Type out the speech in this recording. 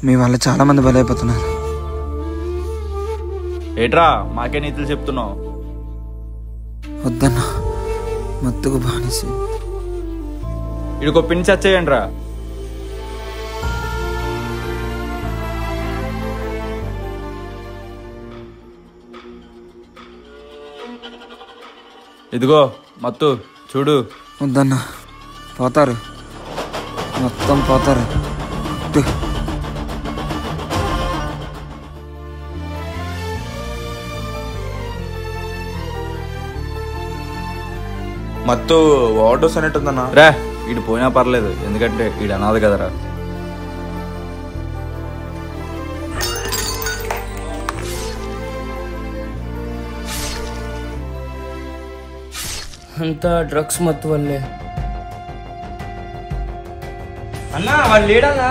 మీ వల్ల చాలా మంది బలైపోతున్నారు. ఏట్రా మాకే నీతులు చెప్తున్నావు? వద్దన్నా, మత్తుకు బానిసి. ఇడికో పిన్ చచ్చేయండి రా. ఇదిగో మత్తు చూడు. వద్దన్నా, పోతారు, మొత్తం పోతారు. మత్తు ఓవర్ డోస్ అనేట్టుందన్నా. రా, ఈడు పోయినా పర్లేదు, ఎందుకంటే ఈడు అనాది కదరా. అంతా డ్రగ్స్ మత్తు వల్లే. అన్నా వాడు లేడన్నా.